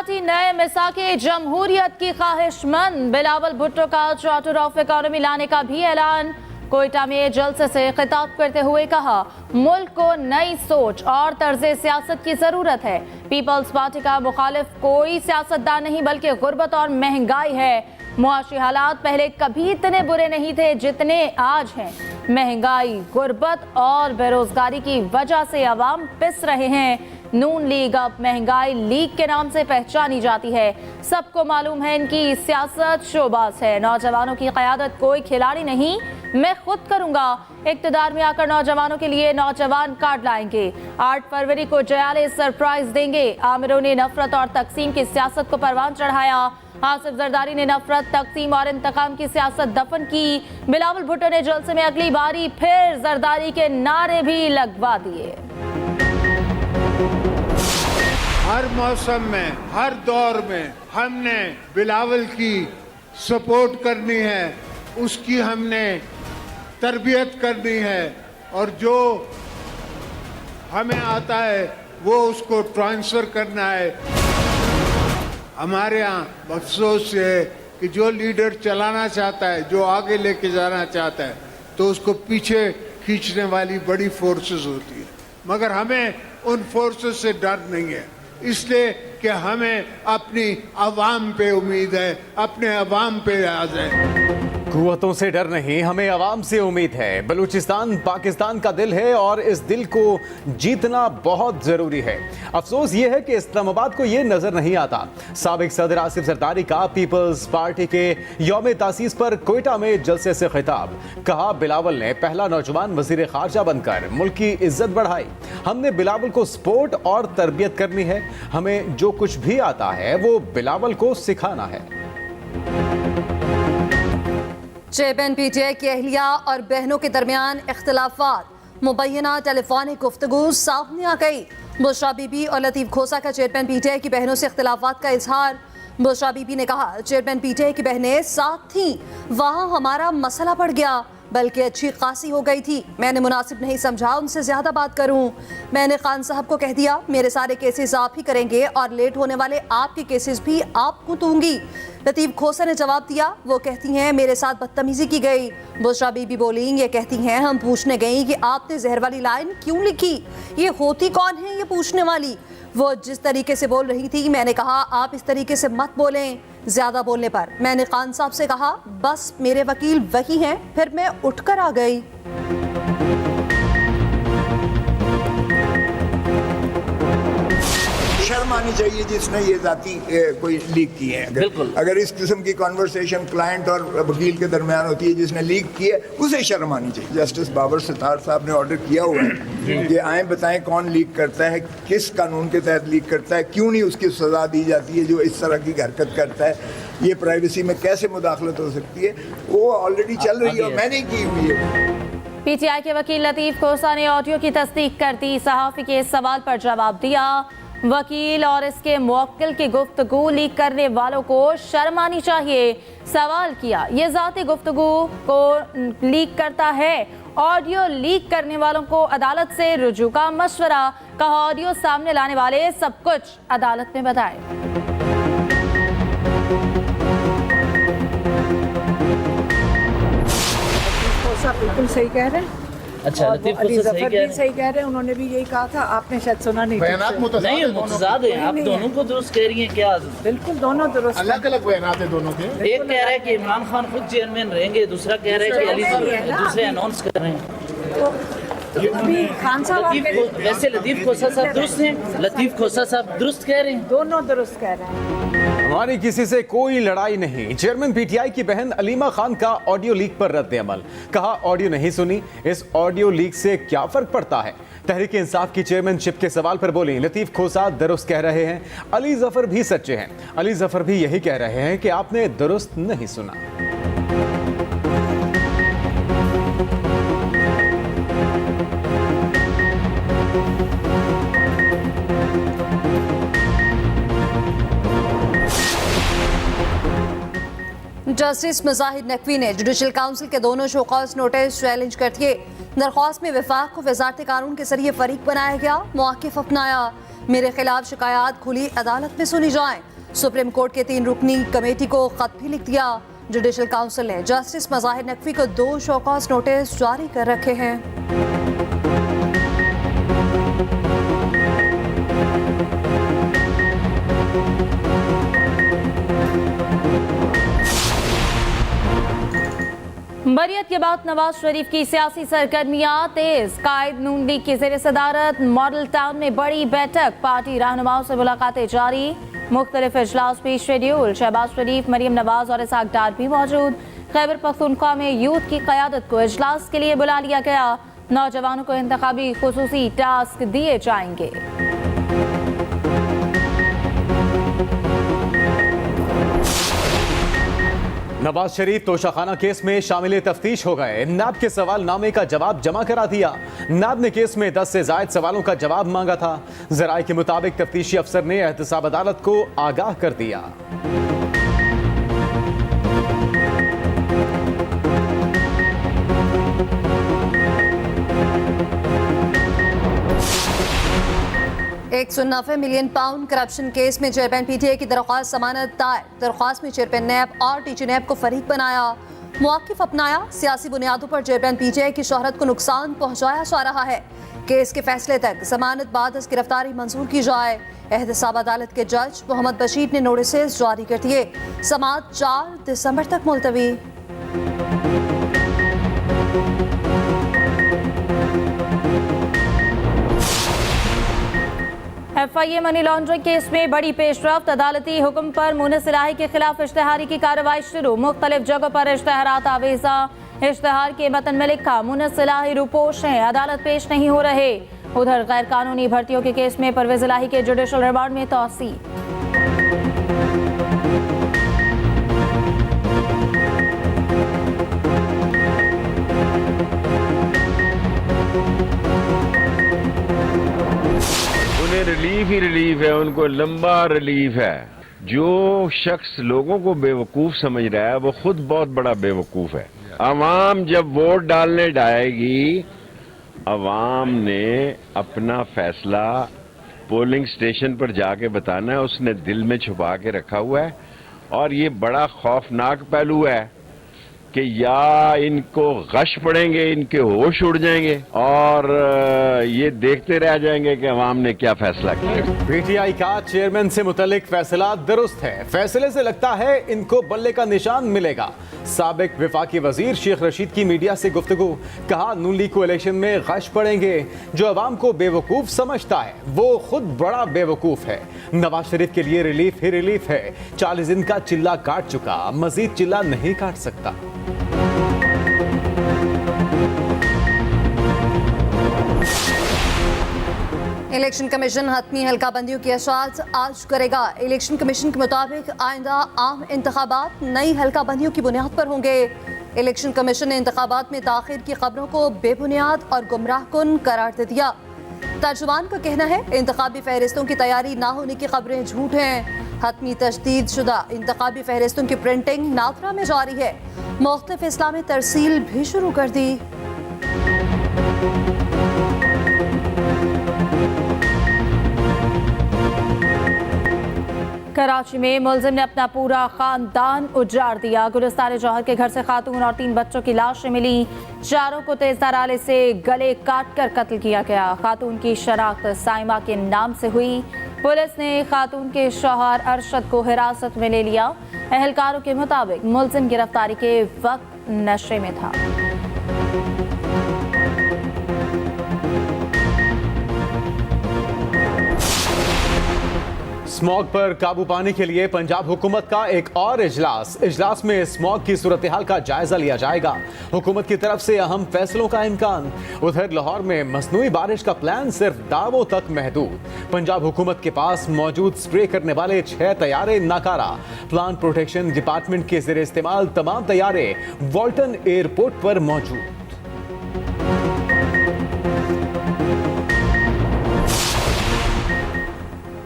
Party नए मिसाके जमहूरियत की ख्वाहिशमंद। बिलावल भुट्टो का चार्टर ऑफ इकोनॉमी लाने का भी ऐलान। कोयटा में जलसे से खिताब करते हुए कहा, मुल्क को नई सोच और तर्ज सियासत की जरूरत है। पीपल्स पार्टी का मुखालिफ कोई सियासतदान नहीं बल्कि गुर्बत और महंगाई है। मुआशी हालात पहले कभी इतने बुरे नहीं थे जितने आज हैं। महंगाई, गुर्बत और बेरोजगारी की वजह से अवाम पिस रहे हैं। नून लीग अब महंगाई लीग के नाम से पहचानी जाती है। सबको मालूम है इनकी सियासत शोबाज है। नौजवानों की क़यादत कोई खिलाड़ी नहीं, मैं खुद करूंगा। इक़्तिदार में आकर नौजवानों के लिए नौजवान कार्ड लाएंगे। 8 फरवरी को जयाले सरप्राइज देंगे। आमिरों ने नफरत और तकसीम की सियासत को परवान चढ़ाया। आसिफ जरदारी ने नफरत, तकसीम और इंतकाम की सियासत दफन की। बिलावल भुट्टो ने जलसे में अगली बारी फिर जरदारी के नारे भी लगवा दिए। हर मौसम में, हर दौर में हमने बिलावल की सपोर्ट करनी है, उसकी हमने तरबियत करनी है और जो हमें आता है वो उसको ट्रांसफर करना है। हमारे यहाँ अफसोस है कि जो लीडर चलाना चाहता है, जो आगे लेके जाना चाहता है, तो उसको पीछे खींचने वाली बड़ी फोर्सेस होती है। मगर हमें उन फोर्सेस से डर नहीं है, इसलिए कि हमें अपनी अवाम पे उम्मीद है, अपने अवाम पे याद है। कुव्वतों से डर नहीं, हमें अवाम से उम्मीद है। बलूचिस्तान पाकिस्तान का दिल है और इस दिल को जीतना बहुत जरूरी है। अफसोस ये है कि इस्लामाबाद को ये नजर नहीं आता। साबिक सदर आसिफ जरदारी का पीपल्स पार्टी के यौम तासीस पर कोयटा में जलसे से खिताब। कहा, बिलावल ने पहला नौजवान वजीर खारजा बनकर मुल्क की इज्जत बढ़ाई। हमने बिलावल को सपोर्ट और तरबियत करनी है। हमें जो कुछ भी आता है वो बिलावल को सिखाना है। चेयरमैन पीटीआई की अहलिया और बहनों के दरमियान इख्तिलाफात, मुबैना टेलीफोनिक गुफ्तगू सामने आ गई। बुशरा बीबी और लतीफ खोसा का चेयरमैन पीटीआई की बहनों से इख्तिलाफात का इजहार। बुशरा बीबी ने कहा, चेयरमैन पीटीआई की बहनें साथ थीं, वहाँ हमारा मसला बढ़ गया, बल्कि अच्छी खासी हो गई थी। मैंने मुनासिब नहीं समझा उनसे ज़्यादा बात करूं। मैंने खान साहब को कह दिया, मेरे सारे केसेस आप ही करेंगे और लेट होने वाले आपके केसेस भी आपको दूंगी। लतीफ खोसा ने जवाब दिया, वो कहती हैं मेरे साथ बदतमीजी की गई। बुशरा बीबी बोली, ये कहती हैं हम पूछने गई कि आपने जहर वाली लाइन क्यों लिखी, ये होती कौन है ये पूछने वाली। वो जिस तरीके से बोल रही थी, मैंने कहा आप इस तरीके से मत बोलें। ज्यादा बोलने पर मैंने खान साहब से कहा, बस मेरे वकील वही हैं। फिर मैं उठकर आ गई। शर्म आनी चाहिए जिसने ये जाती कोई लीक की है। अगर इस किस्म की कॉन्वर्सेशन क्लाइंट और वकील के दरमियान होती है जिसने लीक की है, उसे शर्म आनी चाहिए। जस्टिस बाबर सितार साहब ने ऑर्डर किया हुआ है कि आए बताएं कौन लीक करता है, किस कानून के तहत लीक करता है, क्यों नहीं उसकी सजा दी जाती है जो इस तरह की हरकत करता है। ये प्राइवेसी में कैसे मुदाखलत हो सकती है, वो ऑलरेडी चल रही है और मैंने की हुई है। पीटीआई के वकील लतीफ खोसा ने ऑडियो की तस्दीक कर दी। सहाफ़ी के सवाल पर जवाब दिया। वकील और इसके मुवक्किल की गुफ्तगू लीक करने वालों को शर्म आनी चाहिए। सवाल किया, ये ज़ाती गुफ्तगू को लीक करता है। ऑडियो लीक करने वालों को अदालत से रुजू का मशवरा। कहा, ऑडियो सामने लाने वाले सब कुछ अदालत में बताएं। बिल्कुल सही कह रहे हैं। अच्छा, लतीफ खोसा सही कह रहे हैं। उन्होंने भी यही कहा था, आपने शायद सुना नहीं। नहीं, मुतज़ाद हैं, आप दोनों को दुरुस्त कह रही हैं क्या? बिल्कुल दोनों दुरुस्त, अलग अलग बयानात है दोनों के। एक कह रहा है कि इमरान खान खुद चेयरमैन रहेंगे, दूसरा कह रहा है कि अली, दूसरे अनाउंस कर रहे हैं। खान साहब वैसे लतीफ खोसा साहब दुरुस्त हैं, लतीफ खोसा साहब दुरुस्त कह रहे हैं, दोनों दुरुस्त कह रहे हैं। हमारी किसी से कोई लड़ाई नहीं। चेयरमैन पीटीआई की बहन अलीमा खान का ऑडियो लीक पर रद्द अमल। कहा, ऑडियो नहीं सुनी, इस ऑडियो लीक से क्या फर्क पड़ता है। तहरीक इंसाफ की चेयरमैनशिप के सवाल पर बोली, लतीफ खोसा दुरुस्त कह रहे हैं, अली जफर भी सच्चे हैं। अली जफर भी यही कह रहे हैं कि आपने दुरुस्त नहीं सुना। जस्टिस मुजाहिद नकवी ने जुडिशल काउंसिल के दोनों शोकॉज नोटिस चैलेंज कर दिए। दरख्वास्त में वफाक को वजारत कानून के जरिए फरीक बनाया गया, मौक़िफ़ अपनाया। मेरे खिलाफ शिकायत खुली अदालत में सुनी जाए। सुप्रीम कोर्ट के 3 रुकनी कमेटी को खत भी लिख दिया। जुडिशल काउंसिल ने जस्टिस मज़ाहिर नकवी को 2 शोकॉज नोटिस जारी कर रखे हैं। बरियत के बाद नवाज शरीफ की सियासी सरगर्मियां तेज। कायद नून लीग की ज़ेर सदारत मॉडल टाउन में बड़ी बैठक, पार्टी रहनुमाओं से मुलाकातें जारी, मुख्तलिफ इजलास भी शेड्यूल। शहबाज शरीफ, मरियम नवाज और इसहाक डार भी मौजूद। खैबर पख्तूनख्वा में यूथ की क़यादत को इजलास के लिए बुला लिया गया। नौजवानों को इंतखाबी खुसूसी टास्क दिए जाएंगे। नवाज शरीफ तोशाखाना केस में शामिल तफ्तीश हो गए। नाब के सवाल नामे का जवाब जमा करा दिया। नाब ने केस में 10 से जायद सवालों का जवाब मांगा था। जराये के मुताबिक तफ्तीशी अफसर ने एहतसाब अदालत को आगाह कर दिया। £190 मिलियन करप्शन केस में चेयरमैन पीटीआई की दरख्वास्त जमानत दायर। दरख्वास्त में चेयरमैन नैब और टीजी नैब को फरीक बनाया, मौक़िफ़ अपनाया। सियासी बुनियादों पर चेयरमैन पीटीआई की शोहरत को नुकसान पहुंचाया जा रहा है। केस के फैसले तक जमानत बाद गिरफ्तारी मंजूर की जाए। एहतसाब अदालत के जज मोहम्मद बशीर ने नोटिस जारी कर दिए। समाअत 4 दिसंबर तक मुलतवी। FIA मनी लॉन्ड्रिंग केस में बड़ी पेशरफ्त, अदालती हुक्म पर मुनिस इलाही के खिलाफ इश्तेहारी की कार्रवाई शुरू। मुख्तलिफ जगहों पर इश्तेहारात आवेजा। इश्तेहार के मतन में लिखा, मुनिस इलाही रुपोश हैं, अदालत पेश नहीं हो रहे। उधर गैर कानूनी भर्तियों के केस में परवेज इलाही के जुडिशल रिमांड में तौसी। रिलीफ ही रिलीफ है, उनको लंबा रिलीफ है। जो शख्स लोगों को बेवकूफ समझ रहा है वो खुद बहुत बड़ा बेवकूफ है। अवाम जब वोट डालने जाएगी, अवाम ने अपना फैसला पोलिंग स्टेशन पर जाके बताना है, उसने दिल में छुपा के रखा हुआ है। और ये बड़ा खौफनाक पहलू है कि या इनको गश पड़ेंगे, इनके होश उड़ जाएंगे और ये देखते रह जाएंगे कि अवाम ने क्या फैसला किया। पीटीआई का चेयरमैन से मुतल्लिक फैसला दुरुस्त है। फैसले से लगता है इनको बल्ले का निशान मिलेगा। साबिक वफाकी वजीर शेख रशीद की मीडिया से गुफ्तगू, कहा नून लीग को इलेक्शन में गश पड़ेंगे। जो अवाम को बेवकूफ समझता है वो खुद बड़ा बेवकूफ है। नवाज शरीफ के लिए रिलीफ ही रिलीफ है। 40 दिन का चिल्ला काट चुका, मजीद चिल्ला नहीं काट सकता। इलेक्शन कमीशन हतमी हल्का बंदियों की अशात आज करेगा। इलेक्शन कमीशन के मुताबिक आइंदा आम इंतखाबात नई हल्का बंदियों की बुनियाद पर होंगे। इलेक्शन कमीशन ने इंतखाबात में ताखिर की खबरों को बेबुनियाद और गुमराह कुन करार दे दिया। तर्जुमान का कहना है इंतखाबी फहरिस्तों की तैयारी ना होने की खबरें झूठ हैं। हतमी तजदीद शुदा इंतखाबी फहरिस्तों की प्रिंटिंग नाथरा में जारी है। मुख्तलिफ इस्लामी तरसील भी शुरू कर दी। कराची में मुलजिम ने अपना पूरा खानदान उजाड़ दिया। गुलिस्तान जौहर के घर से खातून और 3 बच्चों की लाशें मिली। चारों को तेजधार आले से गले काट कर कत्ल किया गया। खातून की शनाख्त साइमा के नाम से हुई। पुलिस ने खातून के शौहर अरशद को हिरासत में ले लिया। अहलकारों के मुताबिक मुलजिम गिरफ्तारी के वक्त नशे में था। स्मॉग पर काबू पाने के लिए पंजाब हुकूमत का एक और इजलास में स्मॉग की सूरत हाल का जायजा लिया जाएगा। हुकूमत की तरफ से अहम फैसलों का इम्कान। उधर लाहौर में मसनूई बारिश का प्लान सिर्फ दावों तक महदूद। पंजाब हुकूमत के पास मौजूद स्प्रे करने वाले 6 तैयारे नाकारा। प्लांट प्रोटेक्शन डिपार्टमेंट के ज़ेरे इस्तेमाल तमाम तैयारे वॉल्टन एयरपोर्ट पर मौजूद।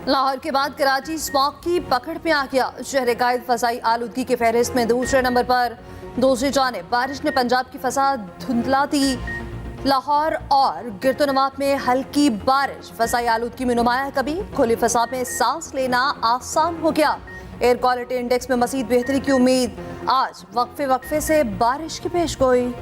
लाहौर के बाद कराची स्मॉग की पकड़ में आ गया। शहर कायद फसाई आलूदगी की फहरिस्त में दूसरे नंबर पर। दूसरी जानिब बारिश ने पंजाब की फसा धुंधला दी। लाहौर और गिरतोनवाब में हल्की बारिश फसाई आलूदगी में नुमाया कभी। खुली फसा में सांस लेना आसान हो गया। एयर क्वालिटी इंडेक्स में मजीद बेहतरी की उम्मीद। आज वक्फे वक्फे से बारिश की पेशगोई।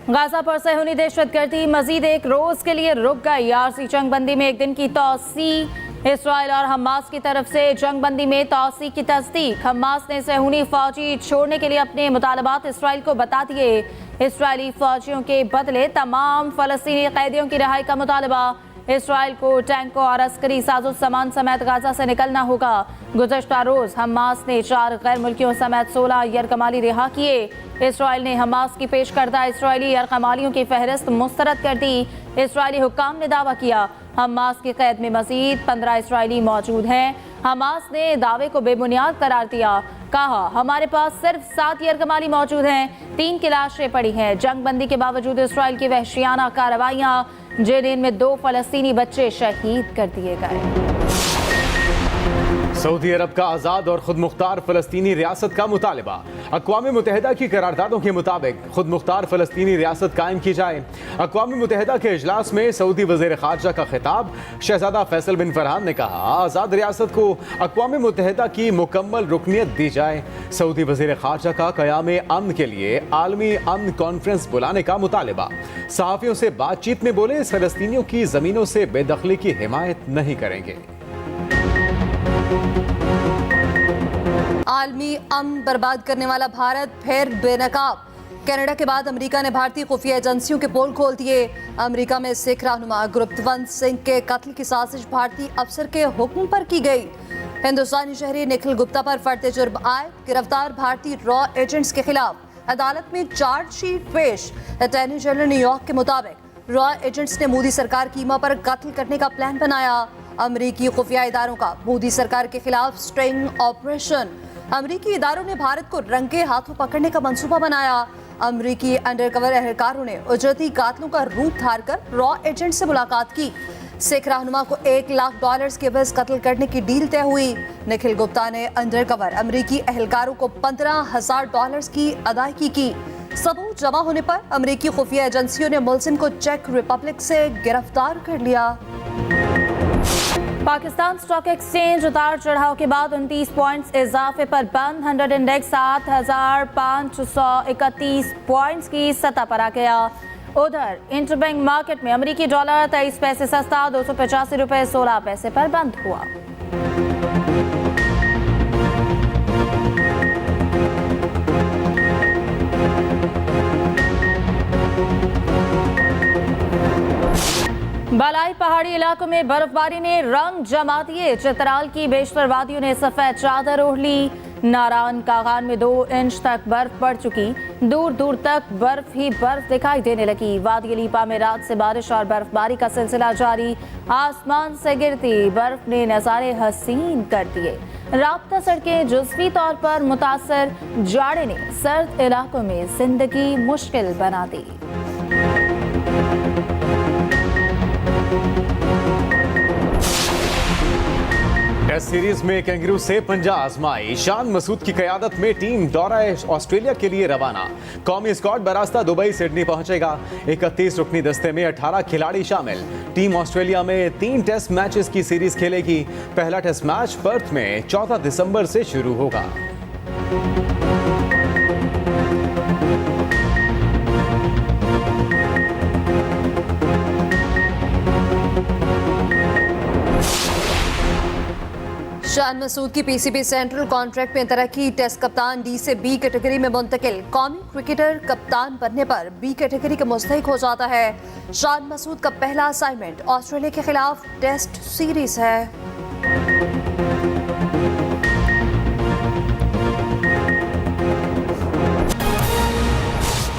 गाजा पर सहूनी दहशतगर्दी मजीद एक रोज के लिए रुक गई। आरसी जंगबंदी में एक दिन की तोसी। इसराइल और हमास की तरफ से जंगबंदी में तोसी की तस्दीक। हमास ने सहूनी फौजी छोड़ने के लिए अपने मुतालबात इसराइल को बता दिए। इसराइली फौजियों के बदले तमाम फलस्तीनी कैदियों की रिहाई का मुतालबा। इसराइल को टैंकों और अस्करी साजो सामान समेत गाजा से निकलना होगा। गुज़श्ता रोज हमास ने 4 गैर मुल्कियों समेत 16 यरकमाली रिहा किए। इसराइल ने हमास की पेश करदा इसराइली यरकमालियों की फहरिस्त मुस्तरद कर दी। इसराइली हुक्काम ने दावा किया हमास की कैद में मजीद 15 इसराइली मौजूद हैं। हमास ने दावे को बेबुनियाद करार दिया। कहा हमारे पास सिर्फ 7 यरकमाली मौजूद हैं, 3 की लाशें पड़ी हैं। जंगबंदी के बावजूद इसराइल की वहशियाना कार्रवाइयां, जेरेन में 2 फलस्तीनी बच्चे शहीद कर दिए गए। सऊदी अरब का आज़ाद और खुद मुख्तार फ़लस्तीनी रियासत का मुतालबा। अक़वाम मुत्तहिदा की करारदादों के मुताबिक खुद मुख्तार फ़लस्तीनी रियासत कायम की जाए। अक़वाम मुत्तहिदा के इजलास में सऊदी वज़ीर ख़ारजा का खिताब। शहज़ादा फैसल बिन फरहान ने कहा आज़ाद रियासत को अक़वाम मुत्तहिदा की मुकम्मल रुकनियत दी जाए। सऊदी वज़ीर ख़ारजा का क़याम अमन के लिए आलमी अमन कॉन्फ्रेंस बुलाने का मुतालबा। सहाफ़ियों से बातचीत में बोले फ़लस्तीनियों की ज़मीनों से बेदखली की हिमायत नहीं करेंगे। आलमी अमन बर्बाद करने वाला भारत फिर बेनकाब। कनाडा के बाद अमेरिका ने भारतीय खुफिया एजेंसियों के पोल खोल दिए। अमेरिका में सिख रहनुमा गुरप्तवंत सिंह के कत्ल की साजिश भारतीय अफसर के हुक्म पर की गई। हिंदुस्तानी शहरी निखिल गुप्ता पर फर्द जुर्म आए। गिरफ्तार भारतीय रॉ एजेंट्स के खिलाफ अदालत में चार्जशीट पेश। अटॉर्नी जनरल न्यूयॉर्क के मुताबिक रॉ एजेंट्स ने मोदी सरकार की ईमा पर कत्ल करने का प्लान बनाया। अमेरिकी खुफिया इदारों का मोदी सरकार के खिलाफ स्ट्रिंग ऑपरेशन। अमेरिकी इदारों ने भारत को रंगे हाथों पकड़ने का मंसूबा बनाया। अमेरिकी अंडरकवर एहलकारों ने उजरती कातलों का रूप धारकर रॉ एजेंट से मुलाकात की। सिख रहनुमा को $1 लाख के एवज कत्ल करने की डील तय हुई। निखिल गुप्ता ने अंडरकवर अमेरिकी एहलकारों को $15,000 की अदायगी की। सबूत जमा होने पर अमेरिकी खुफिया एजेंसियों ने मुलजिम को चेक रिपब्लिक से गिरफ्तार कर लिया। पाकिस्तान स्टॉक एक्सचेंज उतार चढ़ाव के बाद 29 पॉइंट्स इजाफे पर बंद। 100 इंडेक्स 7,531 पॉइंट्स की सतह पर आ गया। उधर इंटरबैंक मार्केट में अमेरिकी डॉलर 23 पैसे सस्ता ₹285.16 पर बंद हुआ। बालाई पहाड़ी इलाकों में बर्फबारी ने रंग जमा दिए। चित्राल की बेशतर वादियों ने सफेद चादर ओढ़ ली। नारायण कागान में 2 इंच तक बर्फ पड़ चुकी। दूर दूर तक बर्फ ही बर्फ दिखाई देने लगी। वादी लीपा में रात से बारिश और बर्फबारी का सिलसिला जारी। आसमान से गिरती बर्फ ने नजारे हसीन कर दिए। राब्ता सड़कें जुज़वी तौर पर मुतासर। जाड़े ने सर्द इलाकों में जिंदगी मुश्किल बना दी। टेस्ट सीरीज में कैंगरू से पंजा आजमाई। शान मसूद की क़यादत में टीम दौरा ऑस्ट्रेलिया के लिए रवाना। कौमी स्क्वाड बरास्ता दुबई सिडनी पहुंचेगा। 31 रुकनी दस्ते में 18 खिलाड़ी शामिल। टीम ऑस्ट्रेलिया में 3 टेस्ट मैचेस की सीरीज खेलेगी। पहला टेस्ट मैच पर्थ में 14 दिसंबर से शुरू होगा। शान मसूद की पीसीबी सेंट्रल कॉन्ट्रैक्ट में तरक्की। टेस्ट कप्तान डी से बी कैटेगरी में मुंतकिल। कौमी क्रिकेटर कप्तान बनने पर बी कैटेगरी का मुस्तहिक हो जाता है। शान मसूद का पहला असाइनमेंट ऑस्ट्रेलिया के खिलाफ टेस्ट सीरीज है।